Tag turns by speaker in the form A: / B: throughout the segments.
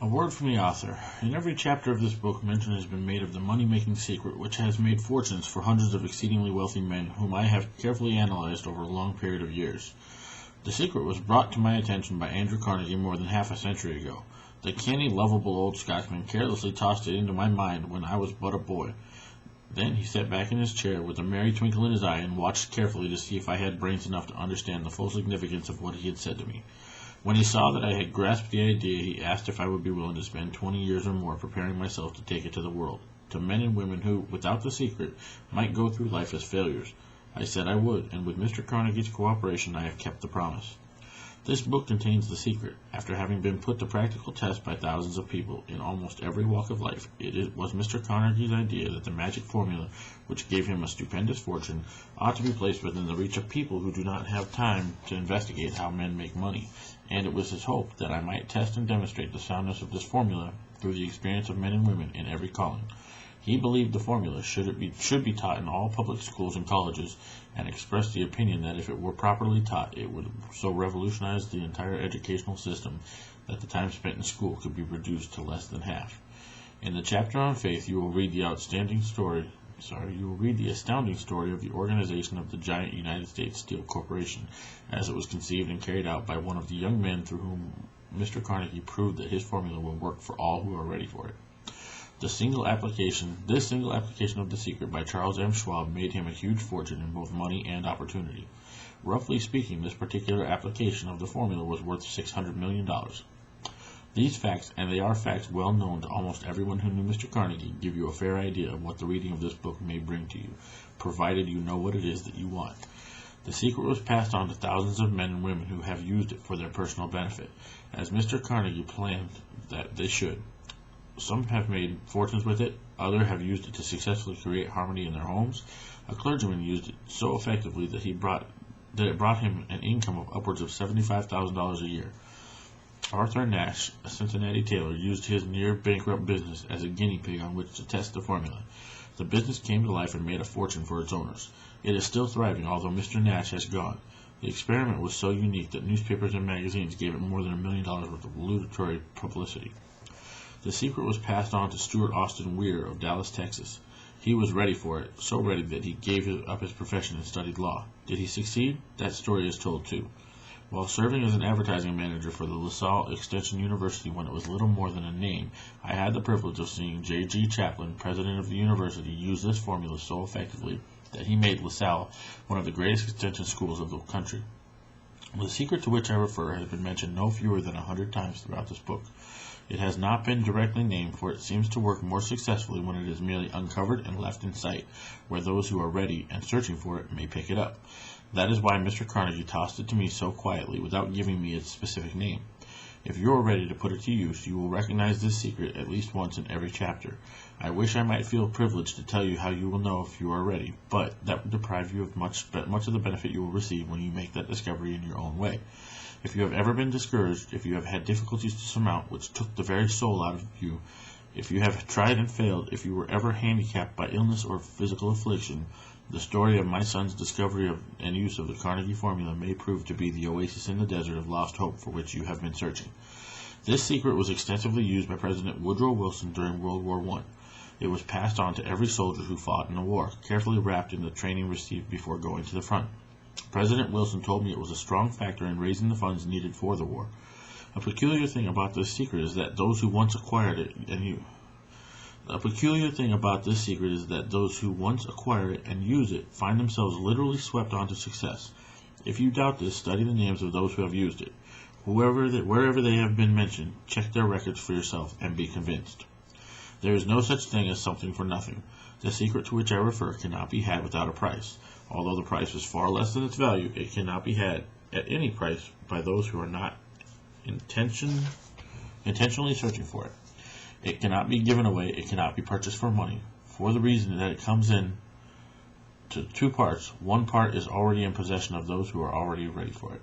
A: A word from the author. In every chapter of this book, mention has been made of the money-making secret which has made fortunes for hundreds of exceedingly wealthy men whom I have carefully analyzed over a long period of years. The secret was brought to my attention by Andrew Carnegie more than half a century ago. The canny, lovable old Scotchman carelessly tossed it into my mind when I was but a boy. Then he sat back in his chair with a merry twinkle in his eye and watched carefully to see if I had brains enough to understand the full significance of what he had said to me. When he saw that I had grasped the idea, he asked if I would be willing to spend 20 years or more preparing myself to take it to the world, to men and women who, without the secret, might go through life as failures. I said I would, and with Mr. Carnegie's cooperation I have kept the promise. This book contains the secret. After having been put to practical test by thousands of people in almost every walk of life, it was Mr. Carnegie's idea that the magic formula, which gave him a stupendous fortune, ought to be placed within the reach of people who do not have time to investigate how men make money, and it was his hope that I might test and demonstrate the soundness of this formula through the experience of men and women in every calling. He believed the formula should be taught in all public schools and colleges, and expressed the opinion that if it were properly taught, it would so revolutionize the entire educational system that the time spent in school could be reduced to less than half. In the chapter on faith, you will read the astounding story of the organization of the giant United States Steel Corporation, as it was conceived and carried out by one of the young men through whom Mr. Carnegie proved that his formula will work for all who are ready for it. This single application of the secret by Charles M. Schwab made him a huge fortune in both money and opportunity. Roughly speaking, this particular application of the formula was worth $600 million. These facts, and they are facts well known to almost everyone who knew Mr. Carnegie, give you a fair idea of what the reading of this book may bring to you, provided you know what it is that you want. The secret was passed on to thousands of men and women who have used it for their personal benefit, as Mr. Carnegie planned that they should. Some have made fortunes with it, others have used it to successfully create harmony in their homes. A clergyman used it so effectively that it brought him an income of upwards of $75,000 a year. Arthur Nash, a Cincinnati tailor, used his near-bankrupt business as a guinea pig on which to test the formula. The business came to life and made a fortune for its owners. It is still thriving, although Mr. Nash has gone. The experiment was so unique that newspapers and magazines gave it more than $1 million worth of ludicrous publicity. The secret was passed on to Stuart Austin Weir of Dallas, Texas. He was ready for it, so ready that he gave up his profession and studied law. Did he succeed? That story is told too. While serving as an advertising manager for the LaSalle Extension University when it was little more than a name, I had the privilege of seeing J.G. Chaplin, president of the university, use this formula so effectively that he made LaSalle one of the greatest extension schools of the country. The secret to which I refer has been mentioned no fewer than 100 times throughout this book. It has not been directly named, for it seems to work more successfully when it is merely uncovered and left in sight, where those who are ready and searching for it may pick it up. That is why Mr. Carnegie tossed it to me so quietly, without giving me its specific name. If you are ready to put it to use, you will recognize this secret at least once in every chapter. I wish I might feel privileged to tell you how you will know if you are ready, but that would deprive you of much of the benefit you will receive when you make that discovery in your own way. If you have ever been discouraged, if you have had difficulties to surmount which took the very soul out of you, if you have tried and failed, if you were ever handicapped by illness or physical affliction, the story of my son's discovery and use of the Carnegie formula may prove to be the oasis in the desert of lost hope for which you have been searching. This secret was extensively used by President Woodrow Wilson during World War I. It was passed on to every soldier who fought in the war, carefully wrapped in the training received before going to the front. President Wilson told me it was a strong factor in raising the funds needed for the war. A peculiar thing about this secret is that those who once acquire it and use it find themselves literally swept onto success. If you doubt this, study the names of those who have used it. Wherever they have been mentioned, check their records for yourself and be convinced. There is no such thing as something for nothing. The secret to which I refer cannot be had without a price. Although the price is far less than its value, it cannot be had at any price by those who are not intentionally searching for it. It cannot be given away, it cannot be purchased for money, for the reason that it comes in to two parts. One part is already in possession of those who are ready for it.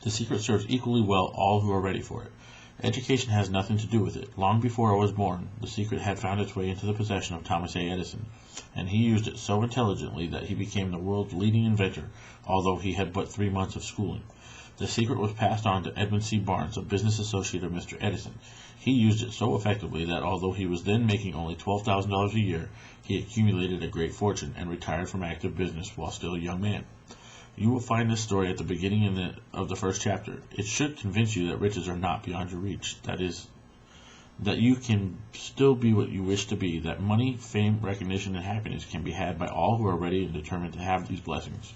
A: The secret serves equally well all who are ready for it. Education has nothing to do with it. Long before I was born, the secret had found its way into the possession of Thomas A. Edison, and he used it so intelligently that he became the world's leading inventor, although he had but 3 months of schooling. The secret was passed on to Edmund C. Barnes, a business associate of Mr. Edison. He used it so effectively that although he was then making only $12,000 a year, he accumulated a great fortune and retired from active business while still a young man. You will find this story at the beginning of the first chapter. It should convince you that riches are not beyond your reach. That is, that you can still be what you wish to be, that money, fame, recognition, and happiness can be had by all who are ready and determined to have these blessings.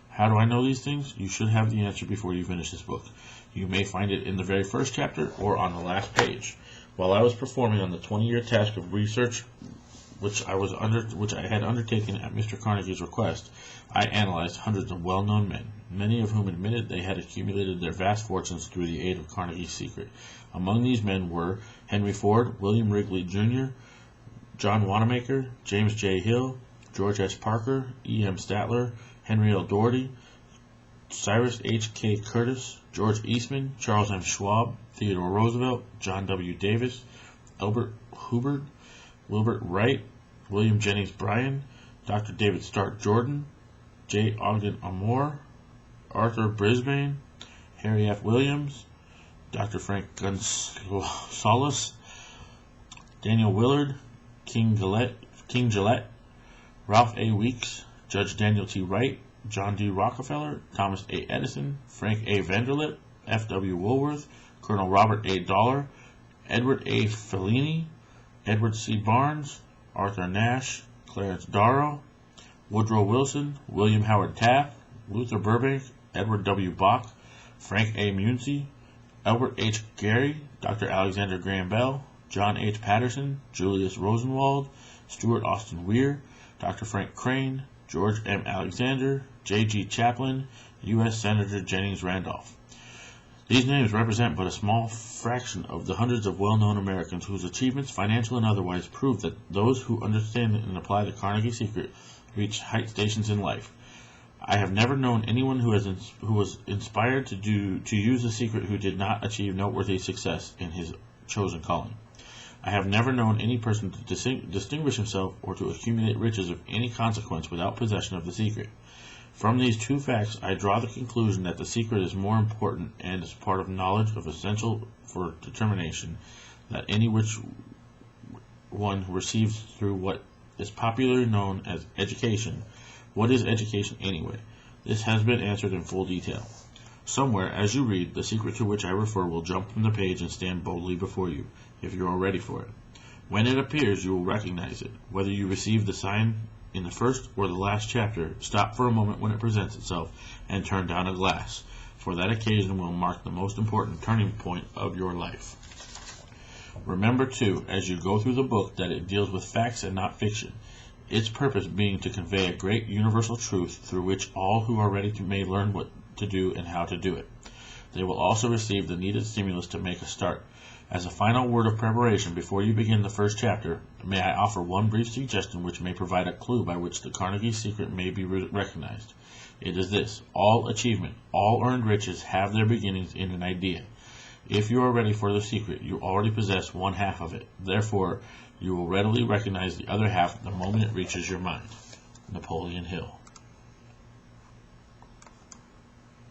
A: How do I know these things? You should have the answer before you finish this book. You may find it in the very first chapter or on the last page. While I was performing on the 20-year task of research which I had undertaken at Mr. Carnegie's request, I analyzed hundreds of well-known men, many of whom admitted they had accumulated their vast fortunes through the aid of Carnegie's secret. Among these men were Henry Ford, William Wrigley, Jr., John Wanamaker, James J. Hill, George S. Parker, E. M. Statler, Henry L. Doherty, Cyrus H. K. Curtis, George Eastman, Charles M. Schwab, Theodore Roosevelt, John W. Davis, Albert Hubbard, Wilbur Wright, William Jennings Bryan, Dr. David Stark Jordan, J. Ogden Amore, Arthur Brisbane, Harry F. Williams, Dr. Frank Gonzalez, Daniel Willard, King Gillette, Ralph A. Weeks, Judge Daniel T. Wright, John D. Rockefeller, Thomas A. Edison, Frank A. Vanderlip, F. W. Woolworth, Colonel Robert A. Dollar, Edward A. Fellini, Edward C. Barnes, Arthur Nash, Clarence Darrow, Woodrow Wilson, William Howard Taft, Luther Burbank, Edward W. Bach, Frank A. Munsey, Albert H. Gary, Dr. Alexander Graham Bell, John H. Patterson, Julius Rosenwald, Stuart Austin Weir, Dr. Frank Crane, George M. Alexander, J. G. Chaplin, U.S. Senator Jennings Randolph. These names represent but a small fraction of the hundreds of well-known Americans whose achievements, financial and otherwise, prove that those who understand and apply the Carnegie secret reach high stations in life. I have never known anyone who was inspired to use the secret who did not achieve noteworthy success in his chosen calling. I have never known any person to distinguish himself or to accumulate riches of any consequence without possession of the secret. From these two facts, I draw the conclusion that the secret is more important and is part of knowledge of essential for determination that any which one receives through what is popularly known as education. What is education anyway? This has been answered in full detail. Somewhere, as you read, the secret to which I refer will jump from the page and stand boldly before you, if you are ready for it. When it appears, you will recognize it. Whether you receive the sign in the first or the last chapter, stop for a moment when it presents itself and turn down a glass, for that occasion will mark the most important turning point of your life. Remember, too, as you go through the book, that it deals with facts and not fiction, its purpose being to convey a great universal truth through which all who are ready may learn what to do and how to do it. They will also receive the needed stimulus to make a start. As a final word of preparation before you begin the first chapter, may I offer one brief suggestion which may provide a clue by which the Carnegie secret may be recognized. It is this: all achievement, all earned riches have their beginnings in an idea. If you are ready for the secret, you already possess one half of it. Therefore, you will readily recognize the other half the moment it reaches your mind. Napoleon Hill.